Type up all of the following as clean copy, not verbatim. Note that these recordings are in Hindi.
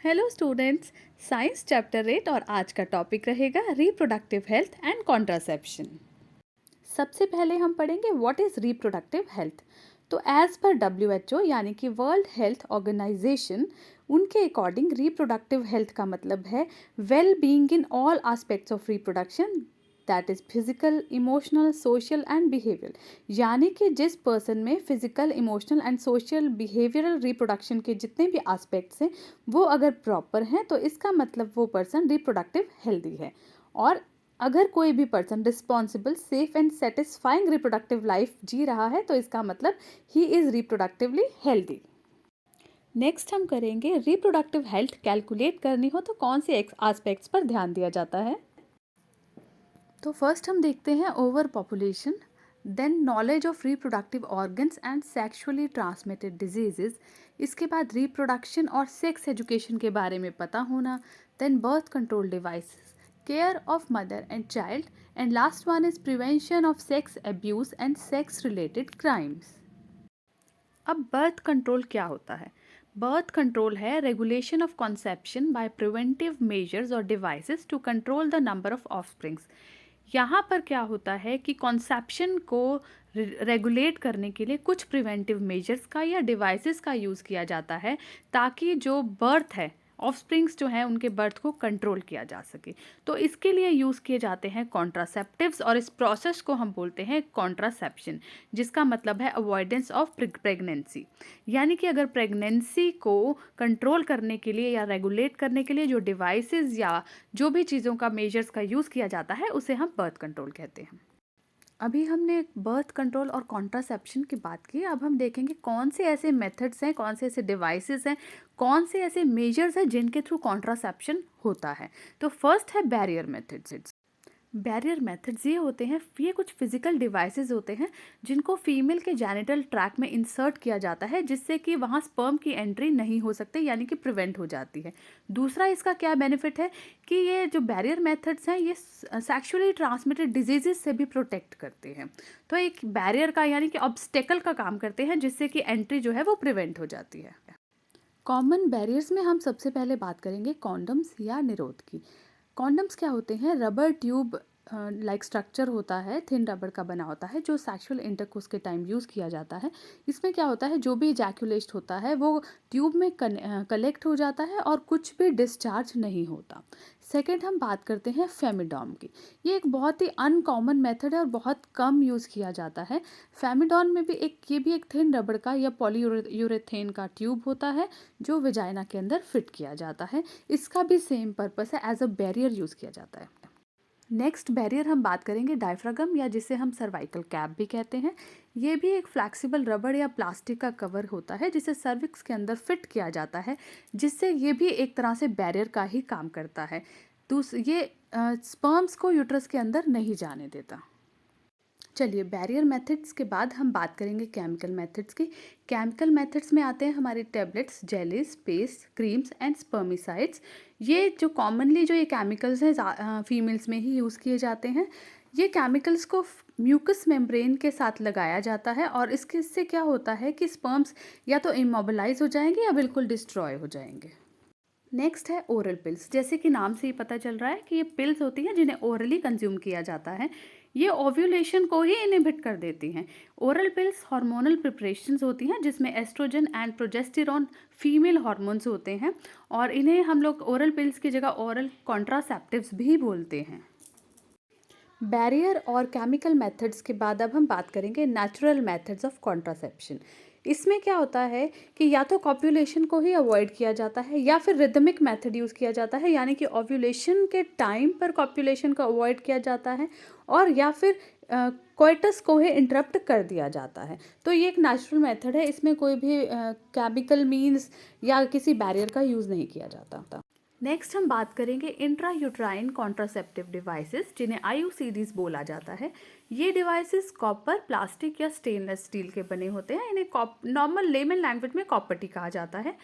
हेलो स्टूडेंट्स, साइंस चैप्टर 8 और आज का टॉपिक रहेगा रिप्रोडक्टिव हेल्थ एंड कॉन्ट्रासेप्शन। सबसे पहले हम पढ़ेंगे व्हाट इज़ रिप्रोडक्टिव हेल्थ। तो एज पर WHO यानी कि वर्ल्ड हेल्थ ऑर्गेनाइजेशन, उनके अकॉर्डिंग रिप्रोडक्टिव हेल्थ का मतलब है well being in all aspects of reproduction, that is physical, emotional, social and behavioural. यानी कि जिस पर्सन में physical, emotional and social behavioural reproduction के जितने भी एस्पेक्ट्स हैं वो अगर प्रॉपर हैं तो इसका मतलब वो पर्सन रिप्रोडक्टिव हेल्दी है। और अगर कोई भी person responsible, safe and satisfying reproductive life जी रहा है तो इसका मतलब he is reproductively healthy. Next हम करेंगे रिप्रोडक्टिव हेल्थ कैलकुलेट करनी हो तो कौन से एस्पेक्ट्स पर ध्यान दिया जाता है। तो फर्स्ट हम देखते हैं over population, then knowledge of reproductive organs and sexually transmitted diseases, इसके बाद रिप्रोडक्शन और सेक्स एजुकेशन के बारे में पता होना, then birth control devices, care of mother and child, and last one is prevention of sex abuse and sex related crimes. अब बर्थ कंट्रोल क्या होता है? बर्थ कंट्रोल है regulation of conception by preventive measures और devices to control the number of offsprings. यहाँ पर क्या होता है कि कॉन्सेप्शन को रेगुलेट करने के लिए कुछ प्रिवेंटिव मेजर्स का या डिवाइसेस का यूज़ किया जाता है ताकि जो बर्थ है, ऑफस्प्रिंग्स जो हैं उनके बर्थ को कंट्रोल किया जा सके। तो इसके लिए यूज़ किए जाते हैं कॉन्ट्रासेप्टिव्स और इस प्रोसेस को हम बोलते हैं कॉन्ट्रासेप्शन, जिसका मतलब है अवॉइडेंस ऑफ प्रेगनेंसी। यानी कि अगर प्रेगनेंसी को कंट्रोल करने के लिए या रेगुलेट करने के लिए जो डिवाइसेस या जो भी चीज़ों का मेजर्स का यूज़ किया जाता है उसे हम बर्थ कंट्रोल कहते हैं। अभी हमने बर्थ कंट्रोल और कॉन्ट्रासेप्शन की बात की, अब हम देखेंगे कौन से ऐसे मेथड्स हैं, कौन से ऐसे डिवाइसेस हैं, कौन से ऐसे मेजर्स हैं जिनके थ्रू कॉन्ट्रासेप्शन होता है। तो फर्स्ट है बैरियर मेथड्स। बैरियर मेथड्स ये होते हैं, ये कुछ फिजिकल डिवाइसेस होते हैं जिनको फीमेल के जेनिटल ट्रैक में इंसर्ट किया जाता है जिससे कि वहाँ स्पर्म की एंट्री नहीं हो सकती, यानी कि प्रिवेंट हो जाती है। दूसरा इसका क्या बेनिफिट है कि ये जो बैरियर मेथड्स हैं ये सेक्सुअली ट्रांसमिटेड डिजीजेस से भी प्रोटेक्ट करते हैं। तो एक बैरियर का यानी कि ऑब्स्टेकल का काम करते हैं जिससे कि एंट्री जो है वो प्रिवेंट हो जाती है। कॉमन बैरियर्स में हम सबसे पहले बात करेंगे कॉन्डम्स या निरोध की। कॉन्डम्स क्या होते हैं? रबर ट्यूब लाइक स्ट्रक्चर होता है, थिन रबर का बना होता है जो सेक्सुअल इंटरकोर्स के टाइम यूज़ किया जाता है। इसमें क्या होता है, जो भी इजैक्यूलेट होता है वो ट्यूब में कलेक्ट हो जाता है और कुछ भी डिस्चार्ज नहीं होता। सेकेंड हम बात करते हैं फेमिडॉन की। ये एक बहुत ही अनकॉमन मेथड है और बहुत कम यूज़ किया जाता है। फेमिडॉन में भी ये भी एक थिन रबर का या पॉलीयूरेथेन का ट्यूब होता है जो विजाइना के अंदर फिट किया जाता है। इसका भी सेम पर्पस है, एज अ बैरियर यूज़ किया जाता है। नेक्स्ट बैरियर हम बात करेंगे डायफ्रागम या जिसे हम सर्वाइकल कैप भी कहते हैं। ये भी एक फ्लैक्सिबल रबर या प्लास्टिक का कवर होता है जिसे सर्विक्स के अंदर फिट किया जाता है, जिससे ये भी एक तरह से बैरियर का ही काम करता है। ये स्पर्म्स को यूट्रस के अंदर नहीं जाने देता। चलिए, बैरियर मेथड्स के बाद हम बात करेंगे केमिकल मेथड्स की। केमिकल मेथड्स में आते हैं हमारी tablets, jellies, paste, creams and स्पर्मिसाइड्स। ये जो कॉमनली जो ये केमिकल्स हैं फीमेल्स में ही यूज़ किए जाते हैं। ये केमिकल्स को म्यूकस मेम्ब्रेन के साथ लगाया जाता है और इससे क्या होता है कि स्पर्म्स या तो इमोबिलाइज हो जाएंगे या बिल्कुल डिस्ट्रॉय हो जाएंगे। नेक्स्ट है ओरल पिल्स। जैसे कि नाम से ही पता चल रहा है कि ये पिल्स होती हैं जिन्हें ओरली कंज्यूम किया जाता है। ये ओव्यूलेशन को ही इनहिबिट कर देती हैं। ओरल पिल्स हार्मोनल प्रिपरेशंस होती हैं जिसमें estrogen and progesterone female hormones होते हैं और इन्हें हम लोग ओरल पिल्स की जगह ओरल कॉन्ट्रासेप्टिव्स भी बोलते हैं। बैरियर और केमिकल मेथड्स के बाद अब हम बात करेंगे नेचुरल मेथड्स ऑफ कॉन्ट्रासेप्शन। इसमें क्या होता है कि या तो कॉप्यूलेशन को ही अवॉइड किया जाता है या फिर रिदमिक मेथड यूज़ किया जाता है, यानी कि ओव्यूलेशन के टाइम पर कॉप्यूलेशन को अवॉइड किया जाता है और या फिर कोइटस को ही इंटरप्ट कर दिया जाता है। तो ये एक नेचुरल मेथड है, इसमें कोई भी केमिकल मीन्स या किसी बैरियर का यूज़ नहीं किया जाता। नेक्स्ट हम बात करेंगे इंट्रा यूट्राइन कॉन्ट्रासेप्टिव डिवाइसेस, जिन्हें IUCDs बोला जाता है। ये डिवाइसेस कॉपर, प्लास्टिक या स्टेनलेस स्टील के बने होते हैं। इन्हें नॉर्मल लेमन लैंग्वेज में कॉपर कहा जाता है।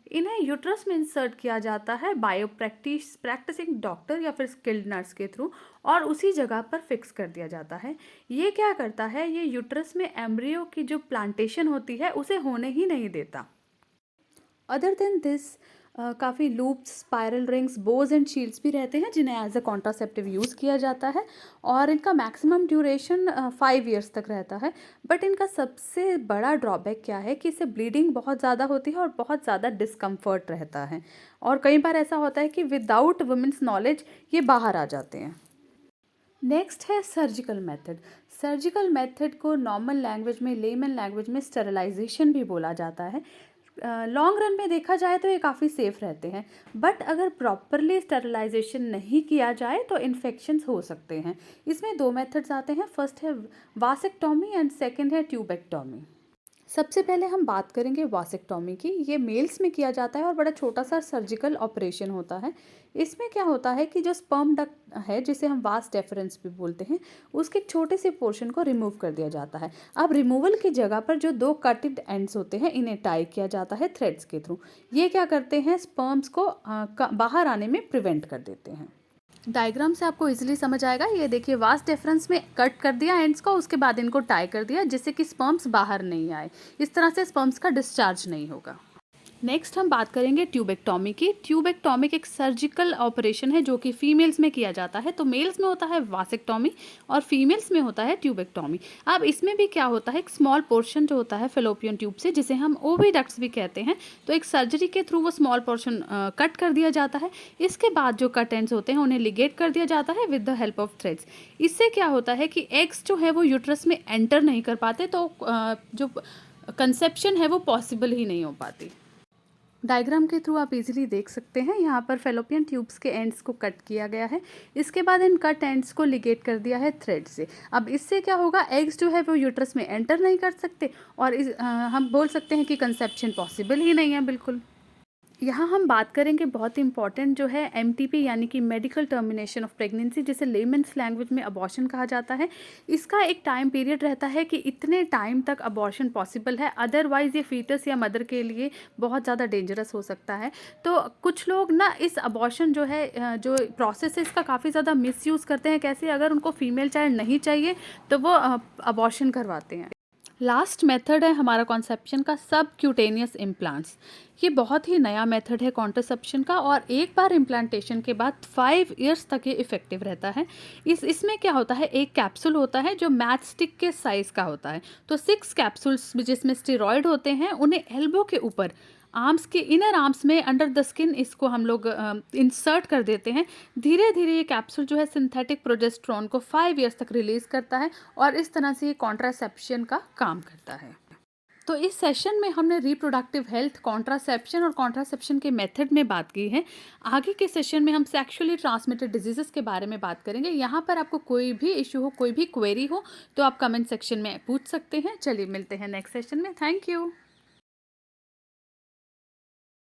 इन्हें यूट्रस में इंसर्ट किया जाता है प्रैक्टिसिंग डॉक्टर या फिर स्किल्ड नर्स के थ्रू और उसी जगह पर फिक्स कर दिया जाता है। ये क्या करता है, ये यूट्रस में एम्ब्रियो की जो प्लांटेशन होती है उसे होने ही नहीं देता। अदर देन दिस काफ़ी loops, spiral rings, Bhoj and shields भी रहते हैं जिन्हें एज अ कॉन्ट्रासेप्टिव यूज़ किया जाता है और इनका मैक्सिमम ड्यूरेशन 5 ईयर्स तक रहता है। बट इनका सबसे बड़ा ड्रॉबैक क्या है कि इससे ब्लीडिंग बहुत ज़्यादा होती है और बहुत ज़्यादा डिस्कम्फर्ट रहता है और कई बार ऐसा होता है कि विदाउट वुमेन्स नॉलेज ये बाहर आ जाते हैं। नेक्स्ट है सर्जिकल मेथड। सर्जिकल मेथड को नॉर्मल लैंग्वेज में, लेमन लैंग्वेज में स्टेरिलाइजेशन भी बोला जाता है। लॉन्ग रन में देखा जाए तो ये काफ़ी सेफ़ रहते हैं, बट अगर प्रॉपरली स्टेरिलाइजेशन नहीं किया जाए तो इन्फेक्शंस हो सकते हैं। इसमें 2 मेथड्स आते हैं, फर्स्ट है वासेक्टॉमी एंड सेकंड है ट्यूबेक्टॉमी। सबसे पहले हम बात करेंगे वासेक्टॉमी की। ये मेल्स में किया जाता है और बड़ा छोटा सा सर्जिकल ऑपरेशन होता है। इसमें क्या होता है कि जो स्पर्म डक्ट है, जिसे हम वास डेफरेंस भी बोलते हैं, उसके एक छोटे से पोर्शन को रिमूव कर दिया जाता है। अब रिमूवल की जगह पर जो 2 कटेड एंड्स होते हैं, इन्हें टाई किया जाता है थ्रेड्स के थ्रू। ये क्या करते हैं, स्पर्म्स को बाहर आने में प्रिवेंट कर देते हैं। डायग्राम से आपको इजीली समझ आएगा। ये देखिए, वास डिफरेंस में कट कर दिया एंड्स को, उसके बाद इनको टाई कर दिया जिससे कि स्पर्म्स बाहर नहीं आए। इस तरह से स्पर्म्स का डिस्चार्ज नहीं होगा। नेक्स्ट हम बात करेंगे ट्यूबेक्टॉमी की। ट्यूबेक्टॉमिक एक सर्जिकल ऑपरेशन है जो कि फीमेल्स में किया जाता है। तो मेल्स में होता है वासेक्टॉमी और फीमेल्स में होता है ट्यूबेक्टॉमी। अब इसमें भी क्या होता है, एक स्मॉल पोर्शन जो होता है फेलोपियन ट्यूब से, जिसे हम ओविडक्ट्स भी कहते हैं, तो एक सर्जरी के थ्रू वो स्मॉल पोर्शन कट कर दिया जाता है। इसके बाद जो कट एंड्स होते हैं उन्हें लिगेट कर दिया जाता है with the help of threads. इससे क्या होता है कि एग्स जो है वो यूट्रस में एंटर नहीं कर पाते, तो जो कंसेप्शन है वो पॉसिबल ही नहीं हो पाती। डायग्राम के थ्रू आप इजीली देख सकते हैं, यहाँ पर फेलोपियन ट्यूब्स के एंड्स को कट किया गया है। इसके बाद इन कट एंड्स को लिगेट कर दिया है थ्रेड से। अब इससे क्या होगा, एग्स जो है वो यूट्रस में एंटर नहीं कर सकते और हम बोल सकते हैं कि कंसेप्शन पॉसिबल ही नहीं है बिल्कुल। यहाँ हम बात करेंगे बहुत इंपॉर्टेंट जो है एमटीपी, यानी कि मेडिकल टर्मिनेशन ऑफ प्रेगनेंसी, जिसे लेमन्स लैंग्वेज में अबॉर्शन कहा जाता है। इसका एक टाइम पीरियड रहता है कि इतने टाइम तक अबॉर्शन पॉसिबल है, अदरवाइज़ ये फीटस या मदर के लिए बहुत ज़्यादा डेंजरस हो सकता है। तो कुछ लोग ना इस अबॉर्शन जो है, जो प्रोसेस है, इसका काफ़ी ज़्यादा मिसयूज़ करते हैं। कैसे, अगर उनको फीमेल चाइल्ड नहीं चाहिए तो वो अबॉर्शन करवाते हैं। लास्ट मेथड है हमारा कॉन्सेप्शन का, सब क्यूटेनियस इम्प्लांट्स। ये बहुत ही नया मेथड है कॉन्ट्रासेप्शन का और एक बार इम्प्लांटेशन के बाद 5 इयर्स तक ये इफ़ेक्टिव रहता है। इसमें क्या होता है, एक कैप्सूल होता है जो मैच स्टिक के साइज़ का होता है। तो 6 कैप्सूल्स जिसमें स्टेरॉयड होते हैं, उन्हें एल्बो के ऊपर, आर्म्स के इनर आर्म्स में अंडर द स्किन इसको हम लोग इंसर्ट कर देते हैं। धीरे धीरे ये कैप्सूल जो है सिंथेटिक प्रोजेस्टेरोन को 5 इयर्स तक रिलीज़ करता है और इस तरह से ये कॉन्ट्रासेप्शन का काम करता है। तो इस सेशन में हमने रिप्रोडक्टिव हेल्थ, कॉन्ट्रासेप्शन और कॉन्ट्रासेप्शन के मेथड में बात की है। आगे के सेशन में हम सेक्सुअली ट्रांसमिटेड डिजीज़ेस के बारे में बात करेंगे। यहाँ पर आपको कोई भी इशू हो, कोई भी क्वेरी हो, तो आप कमेंट सेक्शन में पूछ सकते हैं। चलिए मिलते हैं नेक्स्ट सेशन में। Thank you.